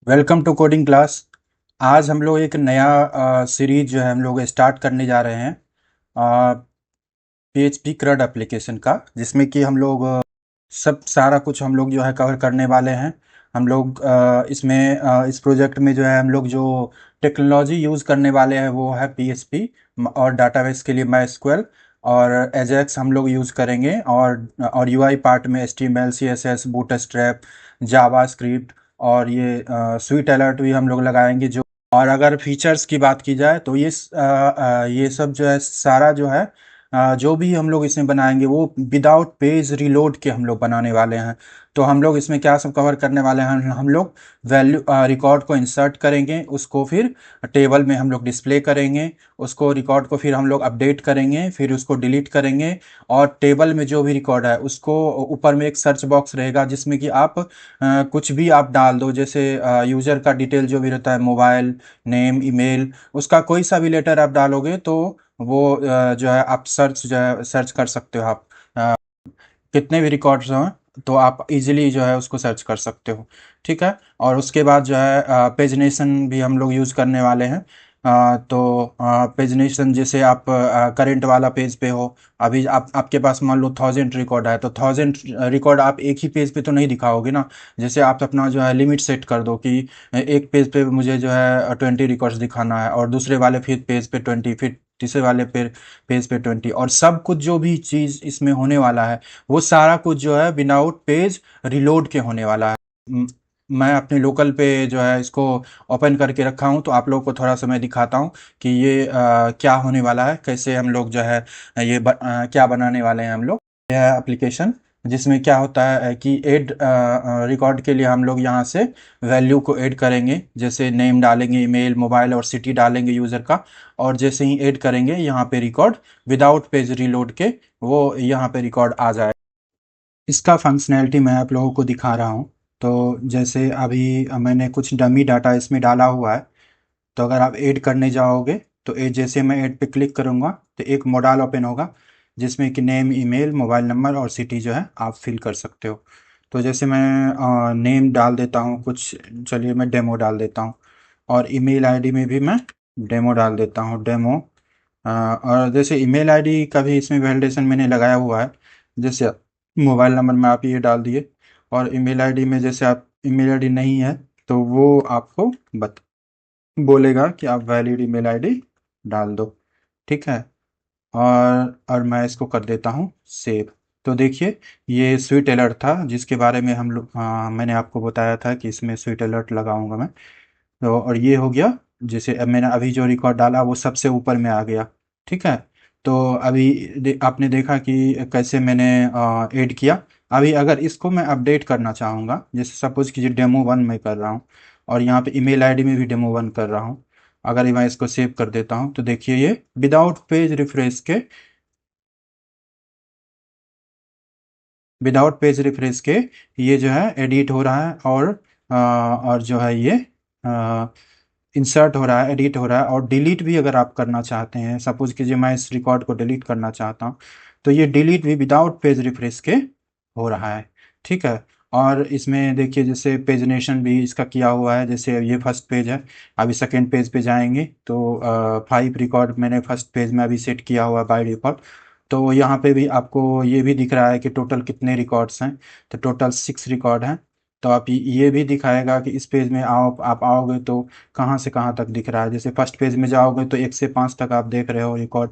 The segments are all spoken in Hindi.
Welcome to coding class. आज हम लोग एक नया सीरीज जो है हम लोग स्टार्ट करने जा रहे हैं PHP CRUD एप्लीकेशन का, जिसमें कि हम लोग सब सारा कुछ हम लोग जो है कवर करने वाले हैं। हम लोग इसमें इस प्रोजेक्ट में जो है हम लोग जो टेक्नोलॉजी यूज़ करने वाले हैं वो है PHP, और डाटाबेस के लिए MySQL और एजेक्स हम लोग यूज़ करेंगे। और UI पार्ट में HTML CSS बूटस्ट्रैप जावा स्क्रिप्ट और ये स्वीट अलर्ट भी हम लोग लगाएंगे। जो और अगर फीचर्स की बात की जाए तो ये सब जो है सारा जो है जो भी हम लोग इसमें बनाएंगे वो विदाउट पेज रिलोड के हम लोग बनाने वाले हैं। तो हम लोग इसमें क्या सब कवर करने वाले हैं, हम लोग वैल्यू रिकॉर्ड को इंसर्ट करेंगे, उसको फिर टेबल में हम लोग डिस्प्ले करेंगे, उसको रिकॉर्ड को फिर हम लोग अपडेट करेंगे, फिर उसको डिलीट करेंगे। और टेबल में जो भी रिकॉर्ड है उसको ऊपर में एक सर्च बॉक्स रहेगा जिसमें कि आप कुछ भी आप डाल दो, जैसे यूज़र का डिटेल जो भी रहता है, मोबाइल नेम ईमेल, उसका कोई सा भी लेटर आप डालोगे तो वो जो है आप सर्च कर सकते हो। आप कितने भी रिकॉर्ड्स हों तो आप इजीली जो है उसको सर्च कर सकते हो। ठीक है। और उसके बाद जो है पेजनेशन भी हम लोग यूज़ करने वाले हैं। तो पेजनेशन जैसे आप करंट वाला पेज पे हो, अभी आपके पास मान लो 1000 रिकॉर्ड है तो 1000 रिकॉर्ड आप एक ही पेज पे तो नहीं दिखाओगे ना। जैसे आप अपना जो है लिमिट सेट कर दो कि एक पेज पे मुझे जो है 20 रिकॉर्ड्स दिखाना है, और दूसरे वाले फिर पेज पे 20, फिर तीसरे वाले पेज पे 20, और सब कुछ जो भी चीज़ इसमें होने वाला है वो सारा कुछ जो है विदाउट पेज रिलोड के होने वाला है। म- मैं अपने लोकल पे जो है इसको ओपन करके रखा हूँ, तो आप लोग को थोड़ा सा मैं दिखाता हूँ कि ये क्या होने वाला है, कैसे हम लोग जो है क्या बनाने वाले हैं हम लोग। यह एप्लीकेशन जिसमें क्या होता है कि ऐड रिकॉर्ड के लिए हम लोग यहाँ से वैल्यू को ऐड करेंगे, जैसे नेम डालेंगे, ईमेल मोबाइल और सिटी डालेंगे यूज़र का। और जैसे ही ऐड करेंगे यहाँ पे रिकॉर्ड विदाउट पेज रिलोड के वो यहाँ पे रिकॉर्ड आ जाए। इसका फंक्शनैलिटी मैं आप लोगों को दिखा रहा हूँ। तो जैसे अभी मैंने कुछ डमी डाटा इसमें डाला हुआ है। तो अगर आप ऐड करने जाओगे तो जैसे मैं ऐड पे क्लिक करूँगा तो एक मॉडल ओपन होगा जिसमें कि नेम ईमेल मोबाइल नंबर और सिटी जो है आप फिल कर सकते हो। तो जैसे मैं नेम डाल देता हूँ कुछ, चलिए मैं डेमो डाल देता हूँ। और ईमेल आईडी में भी मैं डेमो डाल देता हूँ, डेमो। और जैसे ईमेल आईडी का भी इसमें वैलिडेशन मैंने लगाया हुआ है। जैसे मोबाइल नंबर में आप ये डाल दिए, और ईमेल आईडी में जैसे आप ईमेल आईडी नहीं है तो वो आपको बोलेगा कि आप वैलिड ईमेल आईडी डाल दो। ठीक है। और मैं इसको कर देता हूँ सेव। तो देखिए, ये स्वीट अलर्ट था जिसके बारे में हम लोग मैंने आपको बताया था कि इसमें स्वीट अलर्ट लगाऊंगा मैं। तो और ये हो गया, जैसे अब मैंने अभी जो रिकॉर्ड डाला वो सबसे ऊपर में आ गया। ठीक है। तो अभी आपने देखा कि कैसे मैंने ऐड किया। अभी अगर इसको मैं अपडेट करना चाहूँगा, जैसे सपोज कीजिए डेमो वन मैं कर रहा हूँ, और यहाँ पे ईमेल आईडी में भी डेमो वन कर रहा हूँ। अगर मैं इसको सेव कर देता हूँ तो देखिए ये विदाउट पेज रिफ्रेश के ये जो है एडिट हो रहा है। और जो है ये इंसर्ट हो रहा है, एडिट हो रहा है। और डिलीट भी अगर आप करना चाहते हैं, सपोज कीजिए मैं इस रिकॉर्ड को डिलीट करना चाहता हूँ, तो ये डिलीट भी विदाउट पेज रिफ्रेश के हो रहा है। ठीक है। और इसमें देखिए जैसे पेजनेशन भी इसका किया हुआ है, जैसे ये फर्स्ट पेज है। अभी सेकेंड पेज पे जाएंगे तो 5 रिकॉर्ड मैंने फर्स्ट पेज में अभी सेट किया हुआ बाय डिफॉल्ट। तो यहाँ पे भी आपको ये भी दिख रहा है कि टोटल कितने रिकॉर्ड्स हैं। तो टोटल 6 रिकॉर्ड हैं। तो आप ये भी दिखाएगा कि इस पेज में आप आओगे तो कहाँ से कहाँ तक दिख रहा है। जैसे फर्स्ट पेज में जाओगे तो 1 से 5 तक आप देख रहे हो रिकॉर्ड,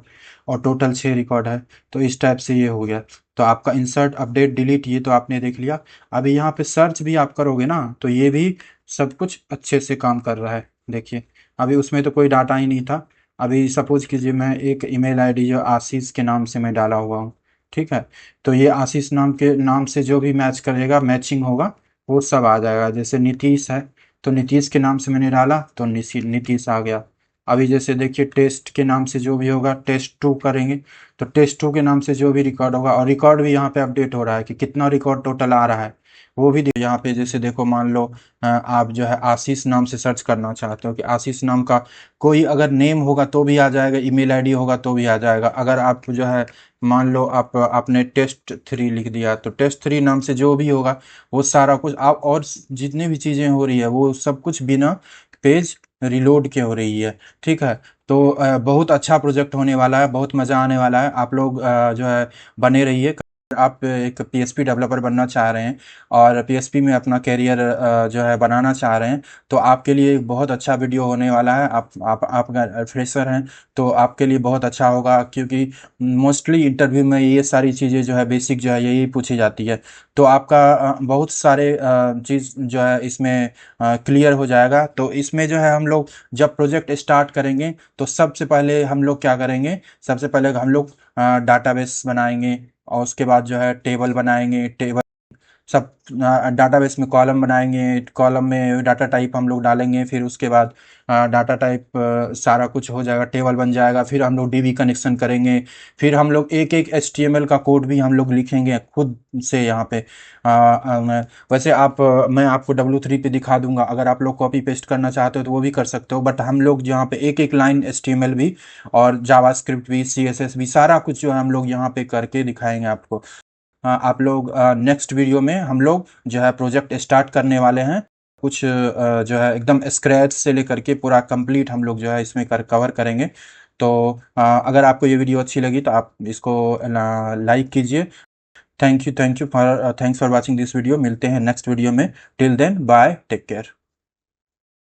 और टोटल 6 रिकॉर्ड है। तो इस टाइप से ये हो गया। तो आपका इंसर्ट अपडेट डिलीट ये तो आपने देख लिया। अभी यहाँ पे सर्च भी आप करोगे ना तो ये भी सब कुछ अच्छे से काम कर रहा है। देखिए, अभी उसमें तो कोई डाटा ही नहीं था। अभी सपोज कीजिए मैं एक ईमेल आईडी जो आशीष के नाम से मैं डाला हुआ हूँ। ठीक है। तो ये आशीष नाम के नाम से जो भी मैच करेगा, मैचिंग होगा, वो सब आ जाएगा। जैसे नीतीश है तो नीतीश के नाम से मैंने डाला तो नीतीश आ गया। अभी जैसे देखिए टेस्ट के नाम से जो भी होगा, टेस्ट टू करेंगे तो टेस्ट टू के नाम से जो भी रिकॉर्ड होगा, और रिकॉर्ड भी यहाँ पे अपडेट हो रहा है कि कितना रिकॉर्ड टोटल आ रहा है। वो भी यहाँ पे जैसे देखो, मान लो आप जो है आशीष नाम से सर्च करना चाहते हो कि आशीष नाम का कोई अगर नेम होगा तो भी आ जाएगा, ईमेल आईडी होगा तो भी आ जाएगा। अगर आप जो है मान लो आपने टेस्ट 3 लिख दिया, तो टेस्ट 3 नाम से जो भी होगा वो सारा कुछ आप, और जितनी भी चीज़ें हो रही है वो सब कुछ बिना पेज रिलोड के हो रही है। ठीक है, तो बहुत अच्छा प्रोजेक्ट होने वाला है, बहुत मज़ा आने वाला है। आप लोग जो है बने रहिए। आप एक पीएचपी डेवलपर बनना चाह रहे हैं और पीएचपी में अपना कैरियर जो है बनाना चाह रहे हैं, तो आपके लिए एक बहुत अच्छा वीडियो होने वाला है। आप अगर फ्रेशर हैं तो आपके लिए बहुत अच्छा होगा, क्योंकि मोस्टली इंटरव्यू में ये सारी चीज़ें जो है बेसिक जो है यही पूछी जाती है। तो आपका बहुत सारे चीज़ जो है इसमें क्लियर हो जाएगा। तो इसमें जो है हम लोग जब प्रोजेक्ट स्टार्ट करेंगे तो सबसे पहले हम लोग क्या करेंगे, सबसे पहले हम लोग डाटाबेस बनाएंगे, और उसके बाद जो है टेबल बनाएंगे। टेबल सब डाटाबेस में कॉलम बनाएंगे, कॉलम में डाटा टाइप हम लोग डालेंगे। फिर उसके बाद डाटा टाइप सारा कुछ हो जाएगा, टेबल बन जाएगा। फिर हम लोग डीबी कनेक्शन करेंगे। फिर हम लोग एक एक एचटीएमएल का कोड भी हम लोग लिखेंगे खुद से यहाँ पे। वैसे मैं आपको W3 पे दिखा दूंगा, अगर आप लोग कॉपी पेस्ट करना चाहते हो तो वो भी कर सकते हो। बट हम लोग यहाँ पे एक एक लाइन एचटीएमएल भी और जावास्क्रिप्ट भी, सीएसएस भी, सारा कुछ जो है हम लोग यहाँ पे करके दिखाएंगे आपको। आप लोग नेक्स्ट वीडियो में हम लोग जो है प्रोजेक्ट स्टार्ट करने वाले हैं। कुछ जो है एकदम स्क्रैच से लेकर के पूरा कंप्लीट हम लोग जो है इसमें कवर करेंगे। तो अगर आपको ये वीडियो अच्छी लगी तो आप इसको लाइक कीजिए। Thank you for watching this video. मिलते हैं नेक्स्ट वीडियो में। Till then bye, take care.